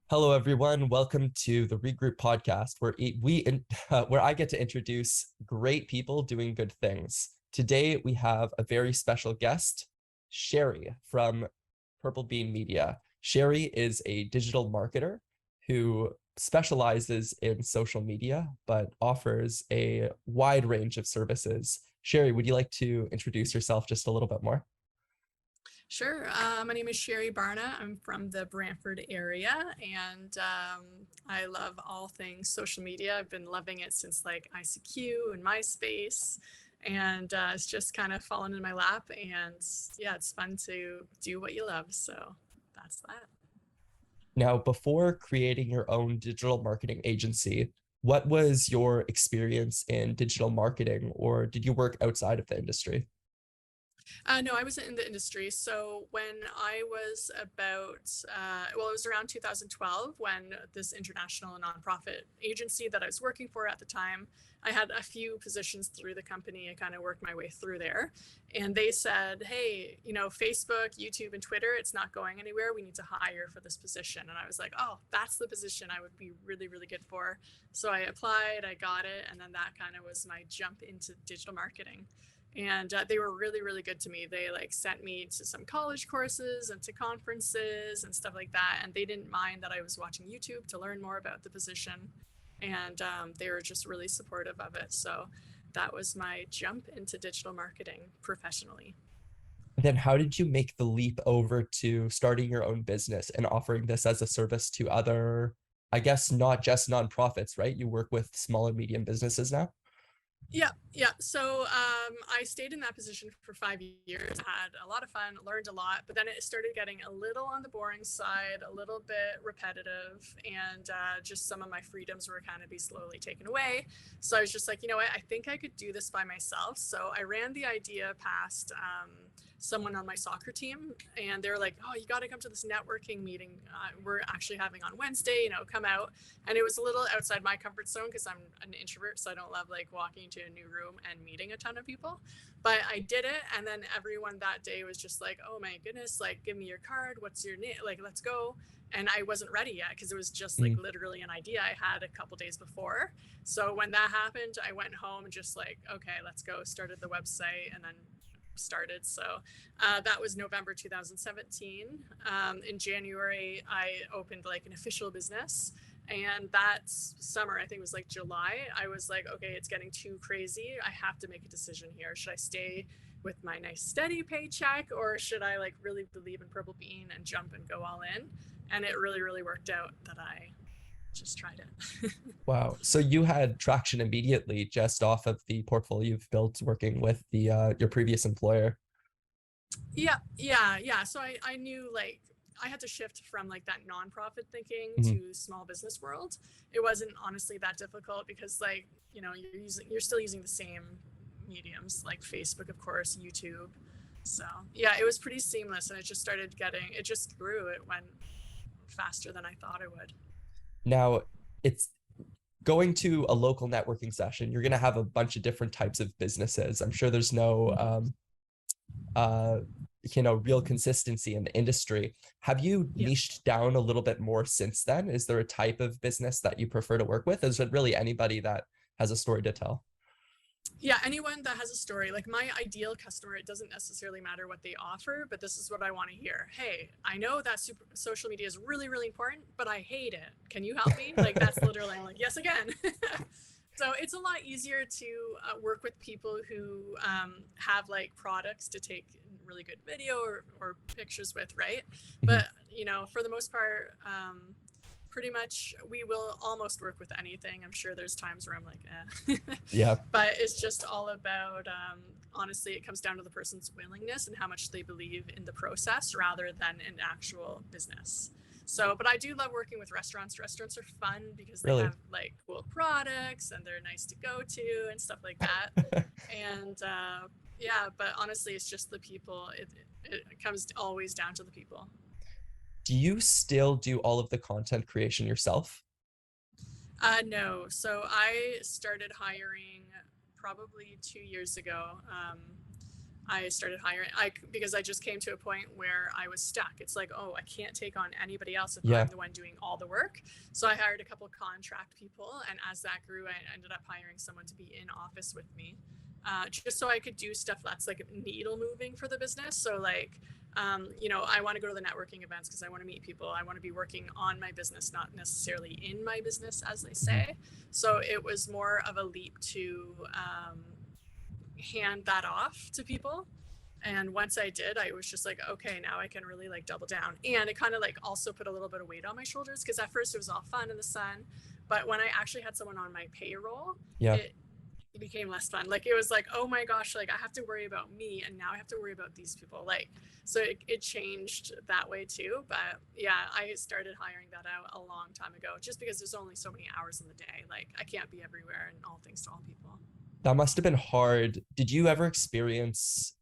Hello, everyone. Welcome to the Regroup Podcast, where I get to introduce great people doing good things. Today, we have a very special guest, Sherri from Purple Bean Media. Sherri is a digital marketer who specializes in social media, but offers a wide range of services. Sherri, would you like to introduce yourself just a little bit more? Sure. My name is Sherri Barna. I'm from the Brantford area, and I love all things social media. I've been loving it since like ICQ and MySpace, and it's just kind of fallen in my lap. And yeah, it's fun to do what you love. So that's that. Now, before creating your own digital marketing agency, what was your experience in digital marketing, or did you work outside of the industry? No, I wasn't in the industry. So when I was it was around 2012 when this international nonprofit agency that I was working for at the time, I had a few positions through the company. I kind of worked my way through there. And they said, hey, Facebook, YouTube, and Twitter, it's not going anywhere. We need to hire for this position. And I was like, oh, that's the position I would be really, really good for. So I applied, I got it. And then that kind of was my jump into digital marketing. And they were really, really good to me. They like sent me to some college courses and to conferences and stuff like that. And they didn't mind that I was watching YouTube to learn more about the position. And they were just really supportive of it. So that was my jump into digital marketing professionally. Then how did you make the leap over to starting your own business and offering this as a service to other, I guess, not just nonprofits, right? You work with small and medium businesses now? Yeah. So I stayed in that position for 5 years, had a lot of fun, learned a lot, but then it started getting a little on the boring side, a little bit repetitive, and just some of my freedoms were kind of be slowly taken away. So I was just like, you know what, I think I could do this by myself. So I ran the idea past someone on my soccer team, and they were like, oh, you got to come to this networking meeting we're actually having on Wednesday, come out. And it was a little outside my comfort zone because I'm an introvert, so I don't love like walking into a new room and meeting a ton of people. But I did it, and then everyone that day was just like, oh my goodness, like, give me your card, what's your name, like, let's go. And I wasn't ready yet because it was just like Mm. literally an idea I had a couple days before. So when that happened, I went home and just like, okay, let's go, started the website, and then started. So that was November 2017. In January, I opened like an official business. And that summer, I think it was like July, I was like, okay, it's getting too crazy. I have to make a decision here. Should I stay with my nice steady paycheck, or should I like really believe in Purple Bean and jump and go all in? And it really, really worked out that I just tried it. Wow. So you had traction immediately just off of the portfolio you've built working with the your previous employer. Yeah. So I knew like I had to shift from like that nonprofit thinking Mhm. to small business world. It wasn't honestly that difficult because like, you're still using the same mediums like Facebook, of course, YouTube. So yeah, it was pretty seamless, and it just grew. It went faster than I thought it would. Now, it's going to a local networking session. You're going to have a bunch of different types of businesses. I'm sure there's no uh, real consistency in the industry. Have you Yeah. niched down a little bit more since then? Is there a type of business that you prefer to work with? Is it really anybody that has a story to tell? Yeah, anyone that has a story, like my ideal customer, it doesn't necessarily matter what they offer, but this is what I want to hear. Hey, I know that social media is really, really important, but I hate it. Can you help me? Like, that's literally, I'm like, yes, again. So it's a lot easier to work with people who have like products to take really good video or pictures with, right? Mhm. But, for the most part, pretty much we will almost work with anything. I'm sure there's times where I'm like, Yeah, but it's just all about, honestly, it comes down to the person's willingness and how much they believe in the process rather than in actual business. So, but I do love working with restaurants. Restaurants are fun because they really. have like cool products and they're nice to go to and stuff like that. And yeah, but honestly, it's just the people. It comes always down to the people. Do you still do all of the content creation yourself? No. So I started hiring probably 2 years ago. I started hiring because I just came to a point where I was stuck. It's like, oh, I can't take on anybody else if Yeah. I'm the one doing all the work. So I hired a couple of contract people, and as that grew, I ended up hiring someone to be in office with me, just so I could do stuff that's like needle moving for the business. So like, I want to go to the networking events because I want to meet people. I want to be working on my business, not necessarily in my business, as they say. So it was more of a leap to hand that off to people. And once I did, I was just like, okay, now I can really like double down. And it kind of like also put a little bit of weight on my shoulders because at first it was all fun in the sun. But when I actually had someone on my payroll, Yeah. it became less fun. Like it was like, oh my gosh, like I have to worry about me and now I have to worry about these people. Like, so it changed that way too. But yeah, I started hiring that out a long time ago just because there's only so many hours in the day. Like I can't be everywhere and all things to all people. That must have been hard. Did you ever experience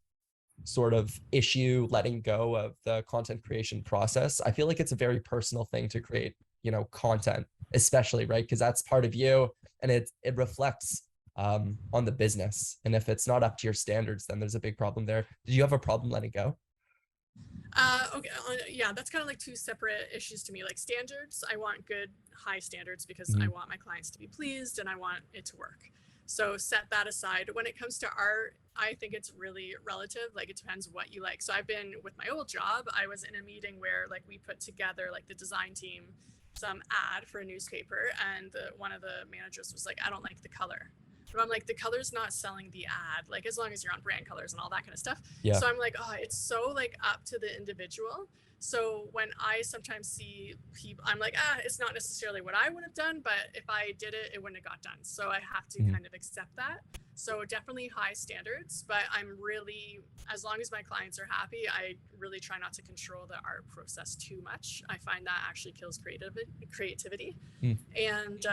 sort of issue letting go of the content creation process? I feel like it's a very personal thing to create, content, especially, right? Because that's part of you and it reflects on the business. And if it's not up to your standards, then there's a big problem there. Did you have a problem letting go? Okay. Yeah, that's kind of like two separate issues to me. Like standards, I want good, high standards because I want my clients to be pleased and I want it to work. So set that aside. When it comes to art, I think it's really relative. Like it depends what you like. So I've been with my old job, I was in a meeting where like we put together like the design team, some ad for a newspaper. And one of the managers was like, I don't like the color. But I'm like, the color's not selling the ad, like as long as you're on brand colors and all that kind of stuff. Yeah. So I'm like, oh, it's so like up to the individual. So when I sometimes see people, I'm like, it's not necessarily what I would have done, but if I did it, it wouldn't have got done. So I have to kind of accept that. So definitely high standards, but I'm really, as long as my clients are happy, I really try not to control the art process too much. I find that actually kills creativity. And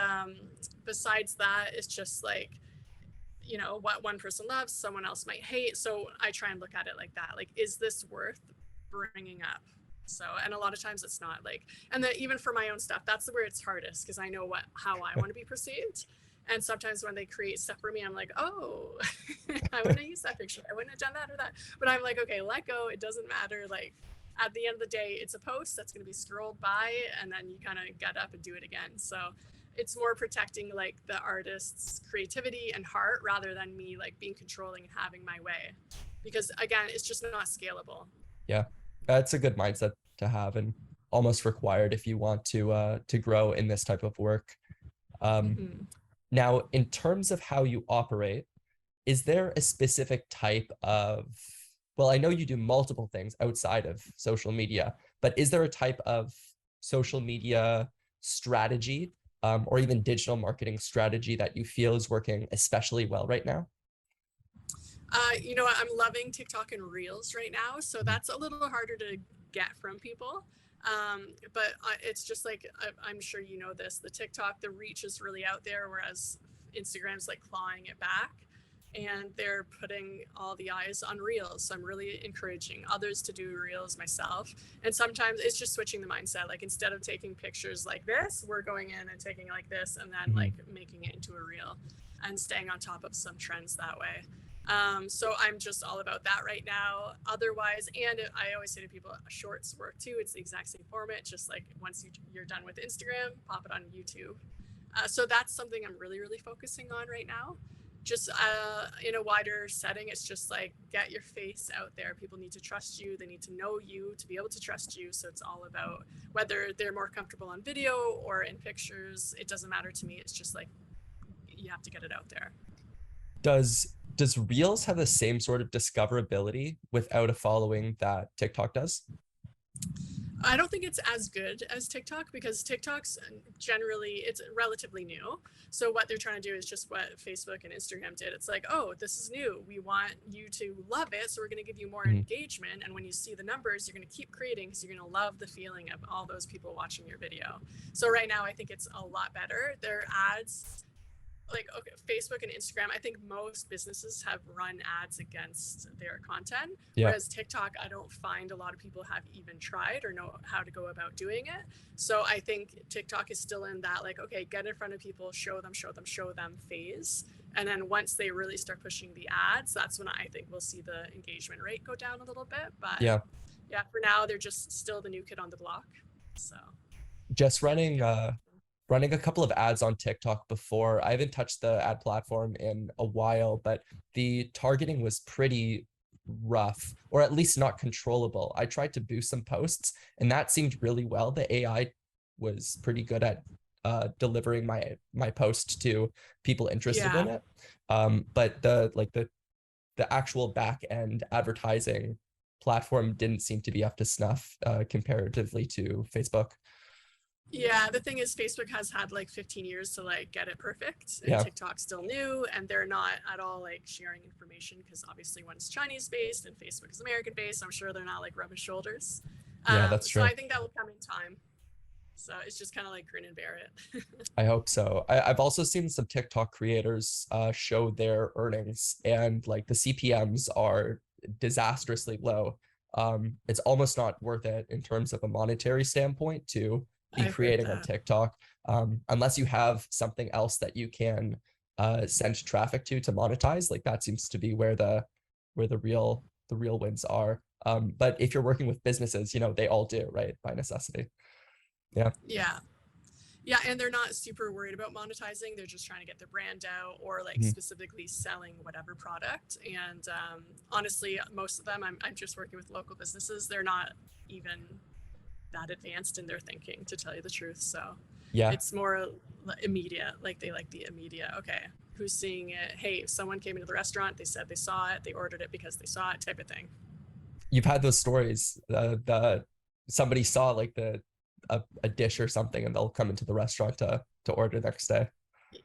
besides that, it's just like, what one person loves, someone else might hate. So I try and look at it like that. Like, is this worth bringing up? So, and a lot of times it's not like, and that even for my own stuff, that's where it's hardest because I know how I want to be perceived. And sometimes when they create stuff for me, I'm like, oh, I wouldn't have used that picture. I wouldn't have done that or that. But I'm like, okay, let go. It doesn't matter. Like at the end of the day, it's a post that's going to be scrolled by and then you kind of get up and do it again. So it's more protecting like the artist's creativity and heart rather than me like being controlling and having my way. Because again, it's just not scalable. Yeah, that's a good mindset to have and almost required if you want to grow in this type of work. Now, in terms of how you operate, is there a specific type of, well, I know you do multiple things outside of social media, but is there a type of social media strategy or even digital marketing strategy that you feel is working especially well right now? I'm loving TikTok and Reels right now. So that's a little harder to get from people. But it's just like, I'm sure you know this, the TikTok, the reach is really out there, whereas Instagram's like clawing it back. And they're putting all the eyes on Reels. So I'm really encouraging others to do Reels myself. And sometimes it's just switching the mindset. Like instead of taking pictures like this, we're going in and taking like this and then like making it into a Reel and staying on top of some trends that way. So I'm just all about that right now. Otherwise, and I always say to people, shorts work too. It's the exact same format. Just like once you're done with Instagram, pop it on YouTube. So that's something I'm really, really focusing on right now. Just in a wider setting, it's just like get your face out there. People need to trust you. They need to know you to be able to trust you. So it's all about whether they're more comfortable on video or in pictures. It doesn't matter to me. It's just like you have to get it out there. Does Reels have the same sort of discoverability without a following that TikTok does? I don't think it's as good as TikTok because TikTok's generally, it's relatively new. So what they're trying to do is just what Facebook and Instagram did. It's like, oh, this is new. We want you to love it. So we're going to give you more engagement. And when you see the numbers, you're going to keep creating because you're going to love the feeling of all those people watching your video. So right now, I think it's a lot better. Their ads like, okay, Facebook and Instagram, I think most businesses have run ads against their content, Yeah. whereas TikTok, I don't find a lot of people have even tried or know how to go about doing it. So I think TikTok is still in that, like, okay, get in front of people, show them phase. And then once they really start pushing the ads, that's when I think we'll see the engagement rate go down a little bit. But Yeah. yeah, for now, they're just still the new kid on the block. So Just yeah, running a couple of ads on TikTok before. I haven't touched the ad platform in a while, but the targeting was pretty rough, or at least not controllable. I tried to boost some posts and that seemed really well. The AI was pretty good at delivering my post to people interested yeah. in it. But the actual back end advertising platform didn't seem to be up to snuff comparatively to Facebook. Yeah, the thing is Facebook has had like 15 years to like get it perfect, and Yeah. TikTok's still new, and they're not at all like sharing information because obviously one's Chinese based and Facebook is American based. So I'm sure they're not like rubbing shoulders. Yeah, that's So true. I think that will come in time. So it's just kind of like grin and bear it. I hope so. I've also seen some TikTok creators show their earnings, and like the CPMs are disastrously low. It's almost not worth it in terms of a monetary standpoint to be I've heard creating on that. TikTok, unless you have something else that you can send traffic to monetize. Like that seems to be where the real wins are. But if you're working with businesses, they all do, right? By necessity. Yeah. Yeah. Yeah, and they're not super worried about monetizing. They're just trying to get their brand out or like Mhm. specifically selling whatever product. And honestly, most of them, I'm just working with local businesses. They're not even that advanced in their thinking, to tell you the truth. So Yeah. it's more immediate. Like they like the immediate. Okay, who's seeing it? Hey, someone came into the restaurant. They said they saw it. They ordered it because they saw it, type of thing. You've had those stories. The somebody saw like a dish or something, and they'll come into the restaurant to order next day.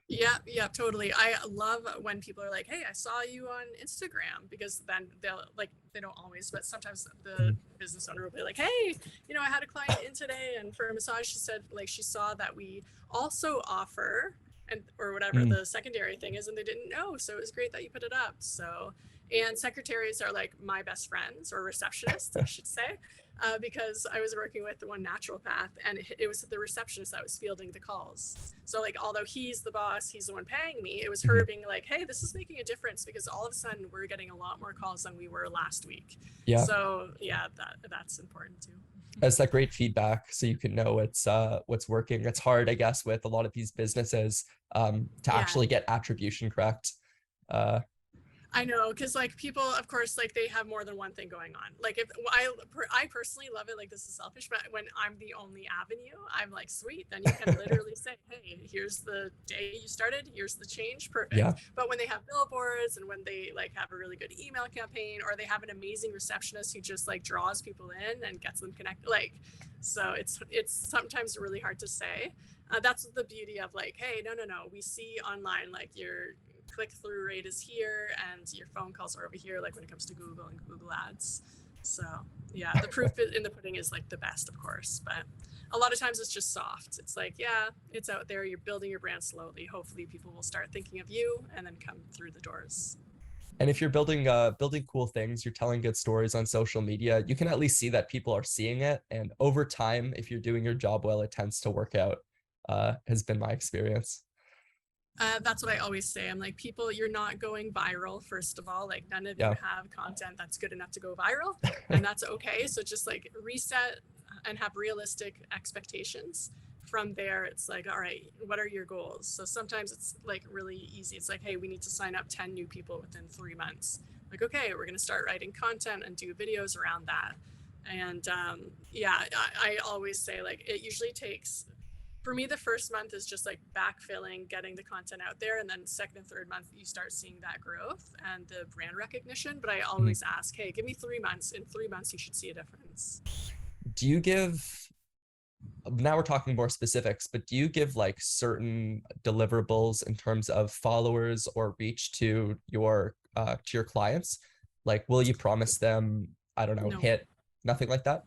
Yeah, yeah, totally. I love when people are like, "Hey, I saw you on Instagram," because then they'll like they don't always, but sometimes the Mhm. business owner will be like, "Hey, I had a client in today, and for a massage, she said like she saw that we also offer and or whatever Mm. the secondary thing is, and they didn't know, so it was great that you put it up." So, and secretaries are like my best friends or receptionists, I should say, because I was working with the one naturopath, and it was the receptionist that was fielding the calls. So like, although he's the boss, he's the one paying me, it was her Mhm. being like, "Hey, this is making a difference because all of a sudden we're getting a lot more calls than we were last week." Yeah, So yeah, that's important too. that's that great feedback, so you can know what's working. It's hard, I guess, with a lot of these businesses to Yeah, actually get attribution correct. Uh, I know, because like people, of course, like they have more than one thing going on. Like if I personally love it. Like this is selfish, but when I'm the only avenue, I'm like, sweet. Then you can literally say, hey, here's the day you started. Here's the change. Perfect. yeah, But when they have billboards and when they like have a really good email campaign, or they have an amazing receptionist who just like draws people in and gets them connected, like, so it's sometimes really hard to say. That's the beauty of like, hey, no, we see online like your click-through rate is here and your phone calls are over here, like when it comes to Google and Google ads. So yeah, the proof in the pudding is like the best, of course, but a lot of times it's just soft. It's like, yeah, it's out there, you're building your brand slowly, hopefully people will start thinking of you and then come through the doors. and if you're building cool things, you're telling good stories on social media, you can at least see that people are seeing it, and over time, if you're doing your job well, it tends to work out. Has been my experience. That's what I always say. I'm like, people, you're not going viral, first of all. Like, none of you Yeah. have content that's good enough to go viral, and that's okay. So just like reset and have realistic expectations. From there, it's like, all right, what are your goals? So sometimes it's like really easy. It's like, hey, we need to sign up 10 new people within 3 months. Like, okay, we're going to start writing content and do videos around that. And yeah, I always say, like, it usually takes for me, the first month is just like backfilling, getting the content out there. And then second and third month, you start seeing that growth and the brand recognition. But I Mhm. always ask, hey, give me 3 months. In 3 months, you should see a difference. Do you give, now we're talking more specifics, but do you give like certain deliverables in terms of followers or reach to your clients? Like, will you promise them, I don't know, No, hit nothing like that?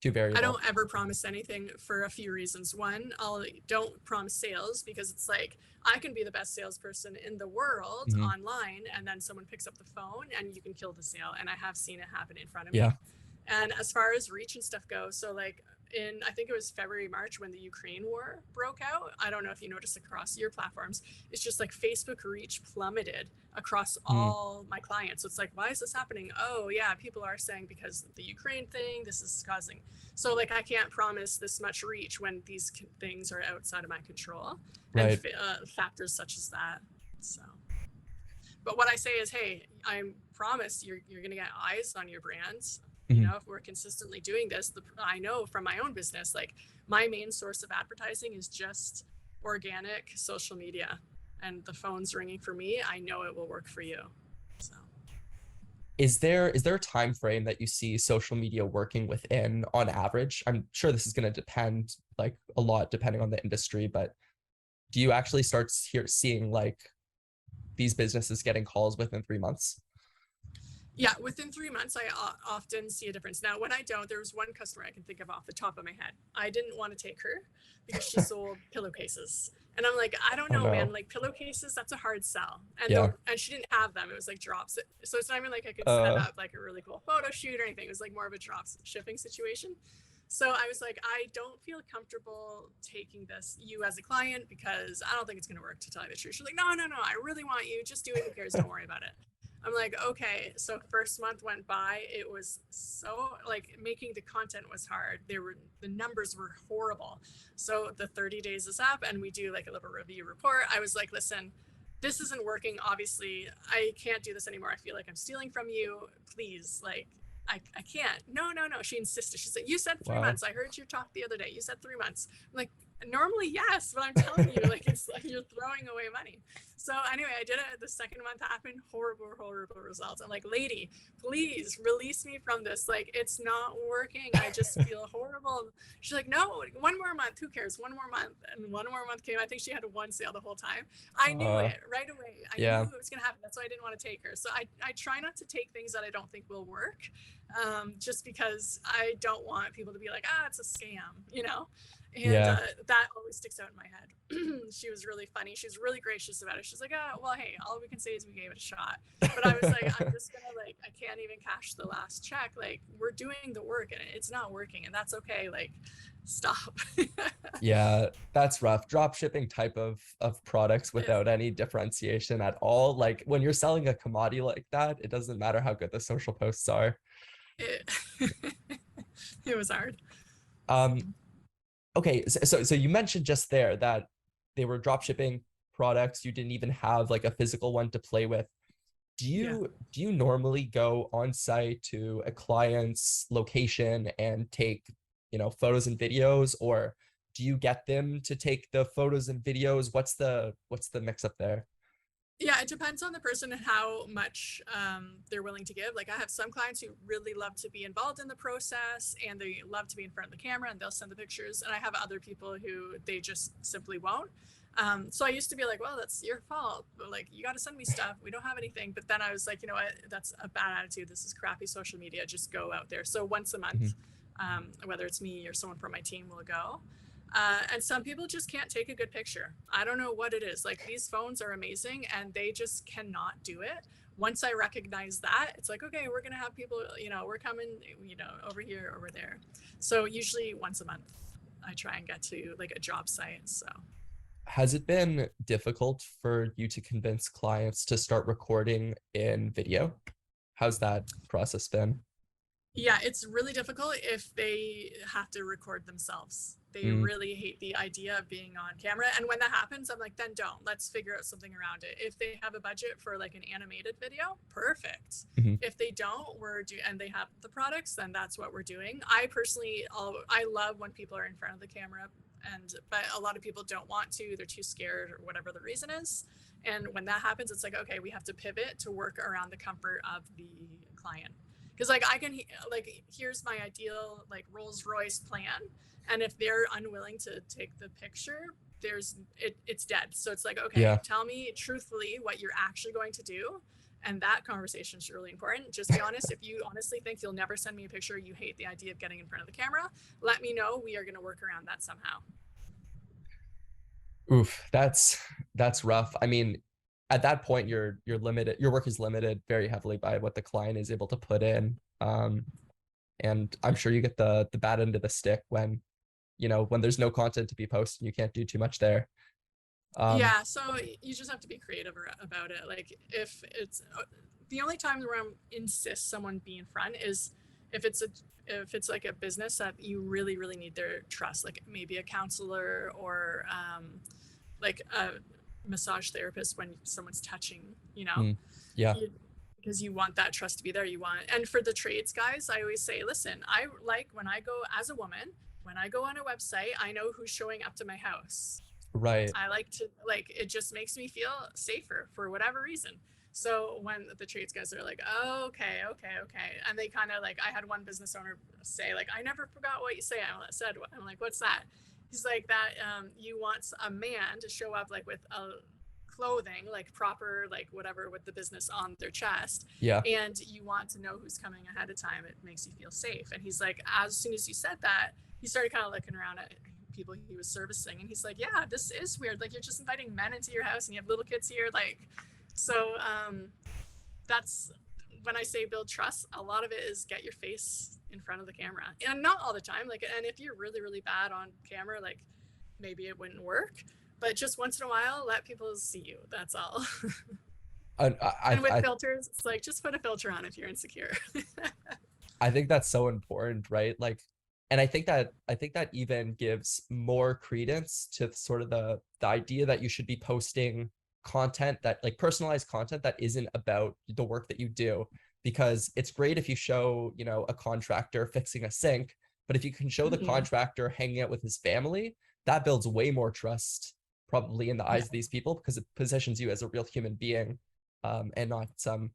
Two I variable. don't ever promise anything for a few reasons. One, I don't promise sales because it's like I can be the best salesperson in the world Mm-hmm. online, and then someone picks up the phone and you can kill the sale. And I have seen it happen in front of Yeah. me. And as far as reach and stuff go, so like I think it was February, March when the Ukraine war broke out. I don't know if you noticed across your platforms, it's just like Facebook reach plummeted across Mm. all my clients. So it's like, why is this happening? Oh yeah, people are saying because of the Ukraine thing, this is causing. So like, I can't promise this much reach when these things are outside of my control, and Right. factors such as that. So, but what I say is, hey, I promise you're going to get eyes on your brands. You Mm-hmm. know, if we're consistently doing this, I know from my own business, like my main source of advertising is just organic social media, and the phone's ringing for me. I know it will work for you. So. Is there a time frame that you see social media working within on average? I'm sure this is going to depend like a lot depending on the industry, but do you actually start seeing like these businesses getting calls within 3 months? Yeah, within 3 months, I often see a difference. Now, when I don't, there was one customer I can think of off the top of my head. I didn't want to take her because she sold pillowcases. And I'm like, I don't Oh know, man. no. Like pillowcases, that's a hard sell. Yeah. And she didn't have them. It was like drops. So it's not even like I could set Uh up like a really cool photo shoot or anything. It was like more of a drop shipping situation. So I was like, I don't feel comfortable taking you as a client because I don't think it's going to work, to tell you the truth. She's like, no, I really want you. Just do it. Who cares? Don't worry about it. I'm like, okay. So first month went by. It was so like making the content was hard. The numbers were horrible. So the 30 days is up and we do like a little review report. I was like, listen, this isn't working. Obviously, I can't do this anymore. I feel like I'm stealing from you. Please, like, I can't. No. She insisted. She said, you said 3 months. wow. I heard your talk the other day. You said 3 months. I'm like, normally, yes, but I'm telling you, like, it's like you're throwing away money. So anyway, I did it. The second month happened. Horrible results. I'm like, lady, please release me from this. Like, it's not working. I just feel horrible. She's like, no, one more month. Who cares? One more month. And one more month came. I think she had one sale the whole time. I knew it right away. I knew Yeah. it was going to happen. That's why I didn't want to take her. So I try not to take things that I don't think will work, just because I don't want people to be like, it's a scam, you know? And Yeah. that always sticks out in my head. She was really funny. She was really gracious about it. She's like, well, hey, all we can say is we gave it a shot. But I was like, I'm just going to like, I can't even cash the last check. Like, we're doing the work and it's not working, and that's okay. Like, stop. Yeah, that's rough. Drop shipping type of products Yeah. without any differentiation at all. Like when you're selling a commodity like that, it doesn't matter how good the social posts are. It, it was hard. Um, okay, so you mentioned just there that they were drop shipping products. You didn't even have like a physical one to play with. Yeah. Do you normally go on site to a client's location and take, photos and videos, or do you get them to take the photos and videos? What's the mix up there? Yeah, it depends on the person and how much they're willing to give. Like, I have some clients who really love to be involved in the process and they love to be in front of the camera and they'll send the pictures. And I have other people who they just simply won't. So I used to be like, well, that's your fault. But like, you got to send me stuff. We don't have anything. But then I was like, you know what? That's a bad attitude. This is crappy social media. Just go out there. So once a Mhm. month, whether it's me or someone from my team will go. And some people just can't take a good picture. I don't know what it is. Like, these phones are amazing and they just cannot do it. Once I recognize that, it's like, okay, we're going to have people, we're coming, over here, over there. So usually once a month, I try and get to like a job site. So. Has it been difficult for you to convince clients to start recording in video? How's that process been? Yeah, it's really difficult if they have to record themselves. They Mm, really hate the idea of being on camera. And when that happens, I'm like, then don't. Let's figure out something around it. If they have a budget for like an animated video, perfect. mhm. If they don't, and they have the products, then that's what we're doing. I personally, I love when people are in front of the camera, but a lot of people don't want to. They're too scared or whatever the reason is. And when that happens, it's like, okay, we have to pivot to work around the comfort of the client. Because like here's my ideal like Rolls Royce plan, and if they're unwilling to take the picture, it's dead. So it's like, okay, Yeah. tell me truthfully what you're actually going to do, And that conversation is really important. Just be honest. If you honestly think you'll never send me a picture, you hate the idea of getting in front of the camera, let me know. We are going to work around that somehow. Oof, that's rough. I mean, at that point, you're limited. Your work is limited very heavily by what the client is able to put in. And I'm sure you get the bad end of the stick when, when there's no content to be posted, you can't do too much there. Yeah, so you just have to be creative about it. Like if it's the only time where I insist someone be in front is if it's like a business that you really really need their trust, like maybe a counselor or like a massage therapist when someone's touching, Yeah. because you want that trust to be there. And for the trades guys, I always say, listen, I like when I go as a woman, when I go on a website, I know who's showing up to my house. Right. I like to, it just makes me feel safer for whatever reason. So when the trades guys are like, oh, okay. And they kind of like, I had one business owner say like, I never forgot what you said. I'm like, what's that? He's like that you want a man to show up like with a clothing, like proper, like whatever with the business on their chest. Yeah. And you want to know who's coming ahead of time. It makes you feel safe. And he's like, as soon as you said that, he started kind of looking around at people he was servicing, and he's like, yeah, this is weird, like you're just inviting men into your house and you have little kids here, like, so that's when I say build trust, a lot of it is get your face in front of the camera, and not all the time, like, and if you're really really bad on camera, like maybe it wouldn't work, but just once in a while let people see you, that's all. And with filters, it's like just put a filter on if you're insecure. I think that's so important, right? Like, and I think that even gives more credence to sort of the idea that you should be posting content that, like, personalized content that isn't about the work that you do, because it's great if you show, a contractor fixing a sink, but if you can show the contractor hanging out with his family, that builds way more trust probably in the eyes of these people, because it positions you as a real human being, and not some,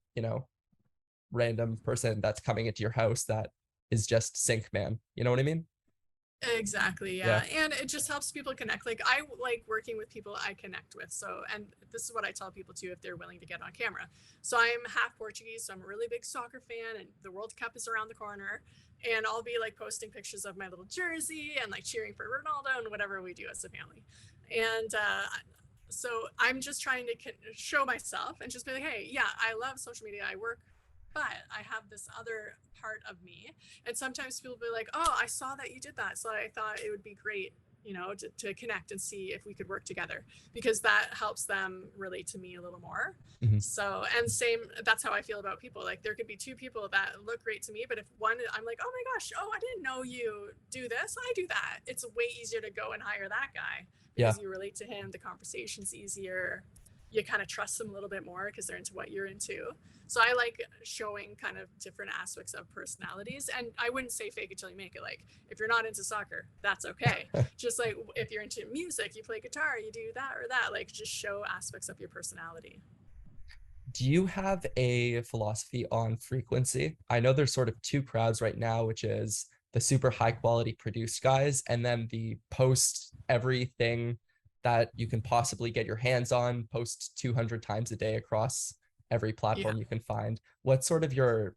random person that's coming into your house that is just sink man. You know what I mean? Exactly. Yeah. And it just helps people connect. Like I like working with people I connect with. So, and this is what I tell people too, if they're willing to get on camera. So I'm half Portuguese. So I'm a really big soccer fan, and the World Cup is around the corner, and I'll be like posting pictures of my little jersey and like cheering for Ronaldo and whatever we do as a family. And, so I'm just trying to show myself and just be like, hey, yeah, I love social media. I work, but I have this other part of me. And sometimes people will be like, oh, I saw that you did that, so I thought it would be great, to connect and see if we could work together, because that helps them relate to me a little more. So, and same, that's how I feel about people. Like there could be two people that look great to me, but if one, I'm like, oh my gosh, oh, I didn't know you do this, I do that, it's way easier to go and hire that guy, because you relate to him, the conversation's easier, you kind of trust them a little bit more because they're into what you're into. So I like showing kind of different aspects of personalities. And I wouldn't say fake it till you make it. Like if you're not into soccer, that's okay. Just like if you're into music, you play guitar, you do that or that, like just show aspects of your personality. Do you have a philosophy on frequency? I know there's sort of two crowds right now, which is the super high quality produced guys, and then the post everything that you can possibly get your hands on, post 200 times a day across every platform you can find. What's sort of your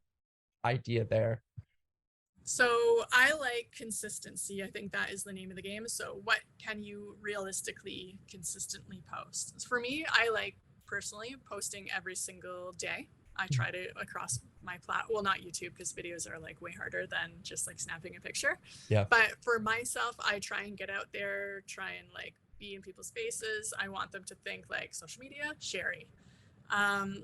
idea there? So I like consistency. I think that is the name of the game. So what can you realistically consistently post? For me, I like personally posting every single day. I try to across my well, not YouTube, because videos are like way harder than just like snapping a picture. Yeah. But for myself, I try and get out there, try and like be in people's faces. I want them to think like social media, Sherri.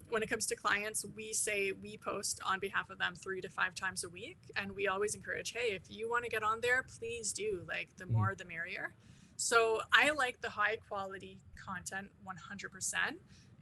When it comes to clients, we say we post on behalf of them 3 to 5 times a week. And we always encourage, hey, if you want to get on there, please do. Like the more, the merrier. So I like the high quality content 100%.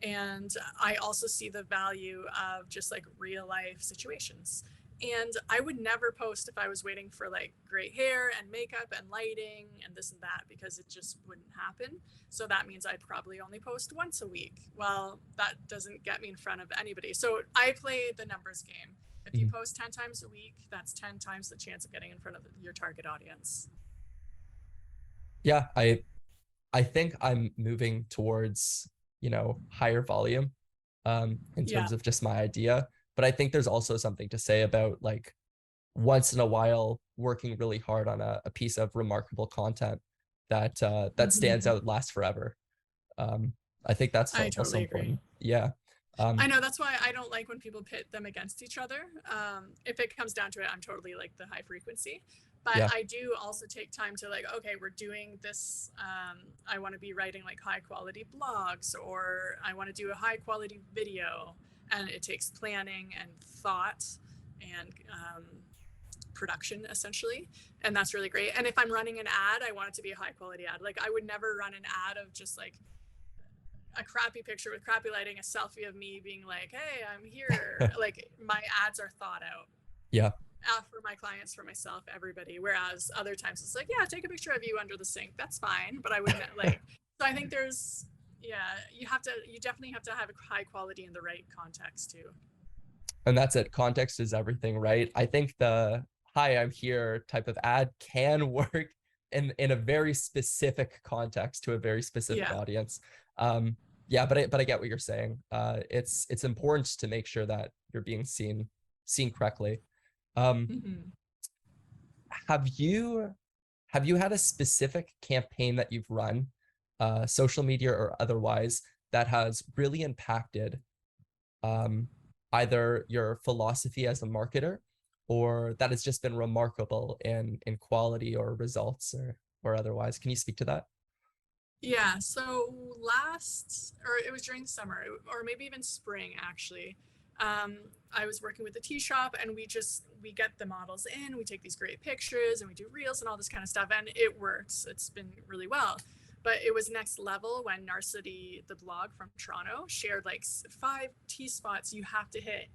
And I also see the value of just like real life situations. And I would never post if I was waiting for like great hair and makeup and lighting and this and that, because it just wouldn't happen. So that means I'd probably only post once a week. Well, that doesn't get me in front of anybody. So I play the numbers game. If you post 10 times a week, that's 10 times the chance of getting in front of your target audience. Yeah, I think I'm moving towards, higher volume. in Yeah. terms of just my idea. But I think there's also something to say about like once in a while working really hard on a piece of remarkable content that stands Mhm. out, lasts forever. Um, I think that's I also totally agree. important. Yeah. I know, that's why I don't like when people pit them against each other. If it comes down to it, I'm totally like the high frequency. But Yeah. I do also take time to like, okay, we're doing this. I want to be writing like high quality blogs, or I want to do a high quality video. And it takes planning and thought and production essentially. And that's really great. And if I'm running an ad, I want it to be a high quality ad. Like I would never run an ad of just like a crappy picture with crappy lighting, a selfie of me being like, hey, I'm here. Like my ads are thought out. Yeah. For my clients, for myself, everybody. Whereas other times it's like, yeah, take a picture of you under the sink. That's fine. But I wouldn't like, so I think there's, yeah, you definitely have to have a high quality in the right context too. And that's it. Context is everything, right? I think the hi, I'm here type of ad can work in a very specific context to a very specific Yeah. audience. Yeah, but I get what you're saying. It's important to make sure that you're being seen correctly. Um, Mm-hmm. have you have you had a specific campaign that you've run, social media or otherwise, that has really impacted um, either your philosophy as a marketer, or that has just been remarkable in quality or results or otherwise? Can you speak to that? Yeah, so or it was during the summer, or maybe even spring actually. Um, I was working with the tea shop, and we get the models in, we take these great pictures, and we do reels and all this kind of stuff, and it works. It's been really well. But it was next level when Narcity, the blog from Toronto, shared like 5 tea spots you have to hit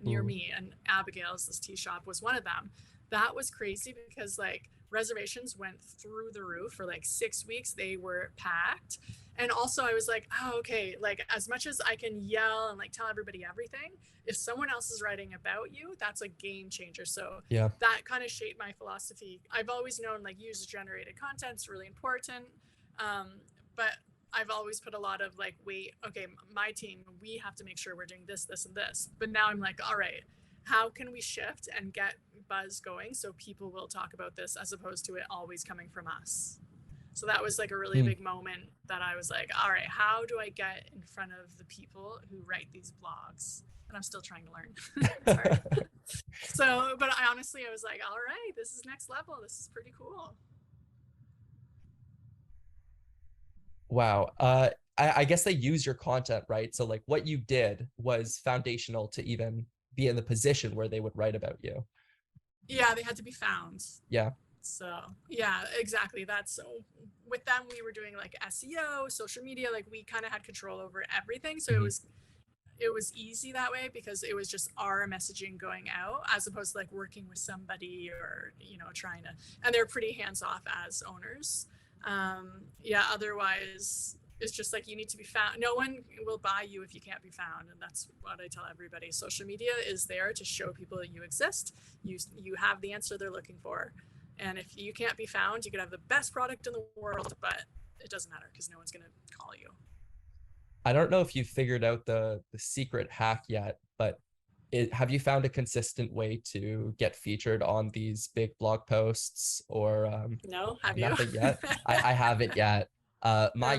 near Ooh. me, and Abigail's, this tea shop, was one of them. That was crazy because like reservations went through the roof for like 6 weeks. They were packed. And also I was like, oh, okay, like as much as I can yell and like tell everybody everything, if someone else is writing about you, that's a game changer. So Yeah. that kind of shaped my philosophy. I've always known like user generated content is really important. But I've always put a lot of like, wait, okay, my team, we have to make sure we're doing this, this, and this. But now I'm like, all right, how can we shift and get buzz going so people will talk about this as opposed to it always coming from us? So that was like a really Hmm. big moment that I was like, all right, how do I get in front of the people who write these blogs? And I'm still trying to learn. It's hard. So, but I honestly, I was like, all right, this is next level. This is pretty cool. Wow. I guess they use your content, right? So like what you did was foundational to even be in the position where they would write about you. Yeah, they had to be found. Yeah. So yeah, exactly. That's so with them, we were doing like SEO, social media, like we kind of had control over everything. So Mhm. it was easy that way because it was just our messaging going out as opposed to like working with somebody or, you know, trying to, and they're pretty hands off as owners. Yeah, otherwise it's just like you need to be found. No one will buy you if you can't be found. And that's what I tell everybody. Social media is there to show people that you exist. You have the answer they're looking for. And if you can't be found, you could have the best product in the world, but it doesn't matter because no one's going to call you. I don't know if you've figured out the secret hack yet, but have you found a consistent way to get featured on these big blog posts, or No, have you? nothing yet? I haven't yet. No, me neither.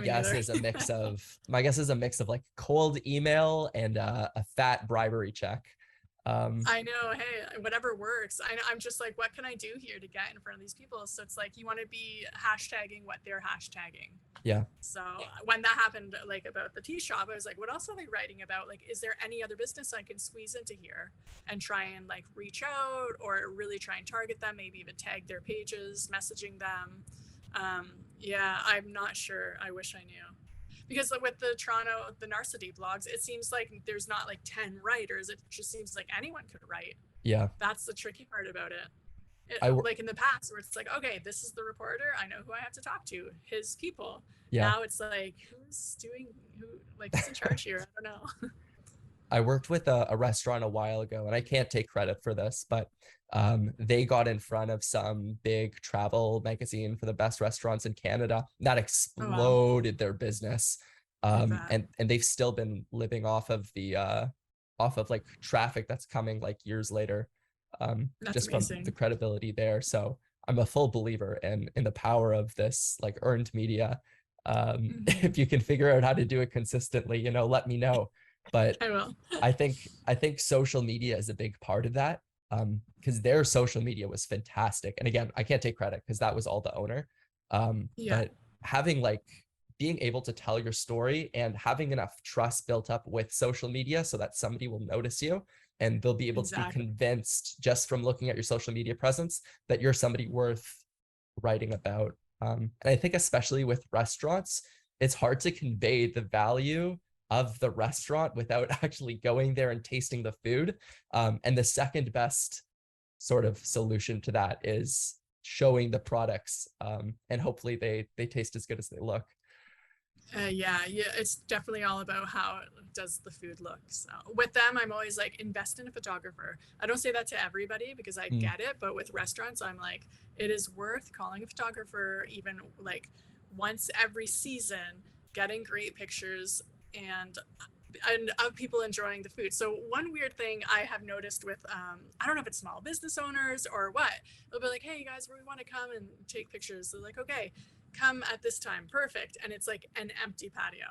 My guess is a mix of like cold email and a fat bribery check. I know. Hey, whatever works. I'm just like, what can I do here to get in front of these people? So it's like you want to be hashtagging what they're hashtagging. Yeah. So when that happened, like about the tea shop, I was like, what else are they writing about? Like, is there any other business I can squeeze into here and try and like reach out or really try and target them? Maybe even tag their pages, messaging them. Yeah, I'm not sure. I wish I knew. Because with the Narcity blogs, it seems like there's not like 10 writers. It just seems like anyone could write. Yeah. That's the tricky part about it. I Like in the past where it's like, okay, this is the reporter. I know who I have to talk to, his people. Yeah. Now it's like, who's in charge here? I don't know. I worked with a restaurant a while ago, and I can't take credit for this, but they got in front of some big travel magazine for the best restaurants in Canada. That Oh, wow. exploded their business. I bet. And they've still been living off of the off of like traffic that's coming like years later, That's just from the amazing. credibility there. So I'm a full believer in the power of this like earned media. Hmm. If you can figure out how to do it consistently, let me know. But I will. I think social media is a big part of that, because their social media was fantastic. And again, I can't take credit because that was all the owner. Yeah, But having like being able to tell your story and having enough trust built up with social media so that somebody will notice you and they'll be able to be exactly. convinced just from looking at your social media presence that you're somebody worth writing about. And I think especially with restaurants, it's hard to convey the value of the restaurant without actually going there and tasting the food. And the second best sort of solution to that is showing the products, and hopefully they taste as good as they look. Yeah, yeah, it's definitely all about how does the food look. So with them, I'm always like, invest in a photographer. I don't say that to everybody because I Mm, get it, but with restaurants, I'm like, it is worth calling a photographer even like once every season, getting great pictures and of people enjoying the food. So one weird thing I have noticed with I don't know if it's small business owners or what, they'll be like, hey you guys, we want to come and take pictures. They're like, okay, come at this time, perfect, and it's like an empty patio.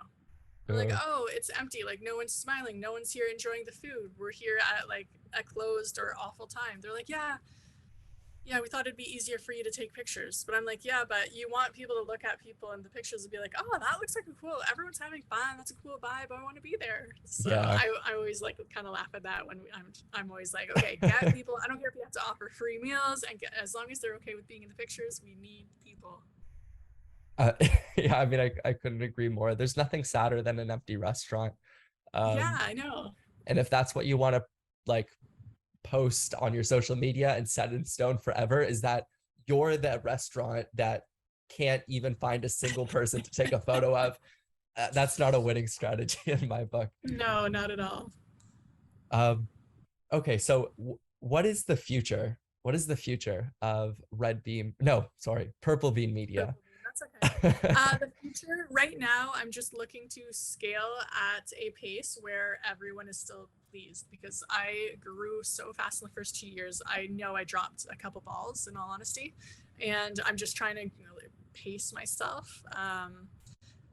We're like, uh, oh, it's empty, like no one's smiling, no one's here enjoying the food, we're here at like a closed or awful time. They're like, yeah, we thought it'd be easier for you to take pictures. But I'm like, yeah, but you want people to look at people in the pictures and be like, oh, that looks like a cool, everyone's having fun. That's a cool vibe. I want to be there. So yeah. I always like kind of laugh at that when I'm always like, okay, get people. I don't care if you have to offer free meals and get, as long as they're okay with being in the pictures, we need people. Uh, yeah, I mean, I couldn't agree more. There's nothing sadder than an empty restaurant. Yeah, Um, I know. and if that's what you want to like post on your social media and set in stone forever, is that you're that restaurant that can't even find a single person to take a photo of, that's not a winning strategy in my book. No, not at all. Um, okay, so what is the future? What is the future of Red Beam? No, sorry, Purple Bean Media. Purple bean, that's okay. The future, right now, I'm just looking to scale at a pace where everyone is still pleased because I grew so fast in the first 2 years. I know I dropped a couple balls, in all honesty, and I'm just trying to pace myself.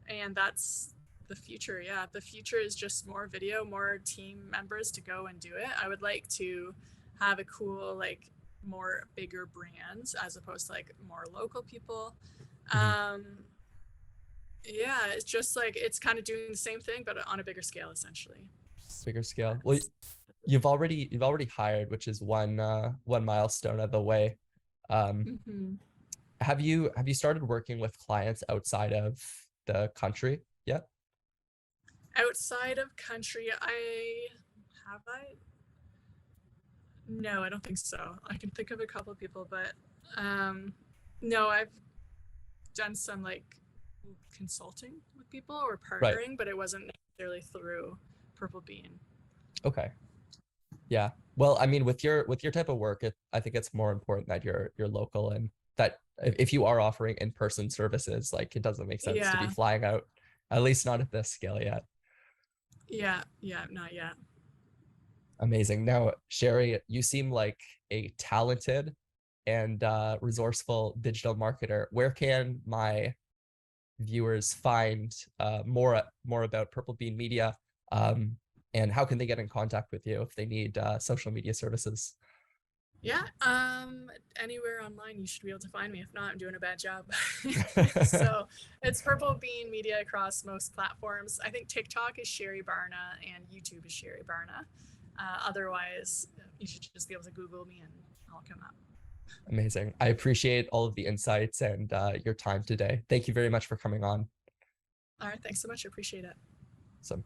And that's the future. Yeah, the future is just more video, more team members to go and do it. I would like to have a cool, like, more bigger brands as opposed to like more local people. Mhm. um yeah, it's just like it's kind of doing the same thing but on a bigger scale essentially. Bigger scale. Well, That's you've already hired, which is one milestone of the way. Um, mm-hmm. have you started working with clients outside of the country yet? Outside of country, I no, I don't think so. I can think of a couple of people, but um no, I've done some like consulting with people or Right. partnering, but it wasn't necessarily through Purple Bean. Okay. Yeah. Well, I mean, with your type of work, I think it's more important that you're local and that if you are offering in-person services, like it doesn't make sense to be Yeah, flying out, at least not at this scale yet. yeah, not yet. Amazing. Now, Sherri, you seem like a talented and resourceful digital marketer. Where can my viewers find more about Purple Bean Media, um, and how can they get in contact with you if they need social media services? Yeah, anywhere online you should be able to find me. If not, I'm doing a bad job. So it's Purple Bean Media across most platforms. I think TikTok is Sherri Barna and YouTube is Sherri Barna. Otherwise, you should just be able to Google me and I'll come up. Amazing. I appreciate all of the insights and your time today. Thank you very much for coming on. All right, thanks so much. I appreciate it. So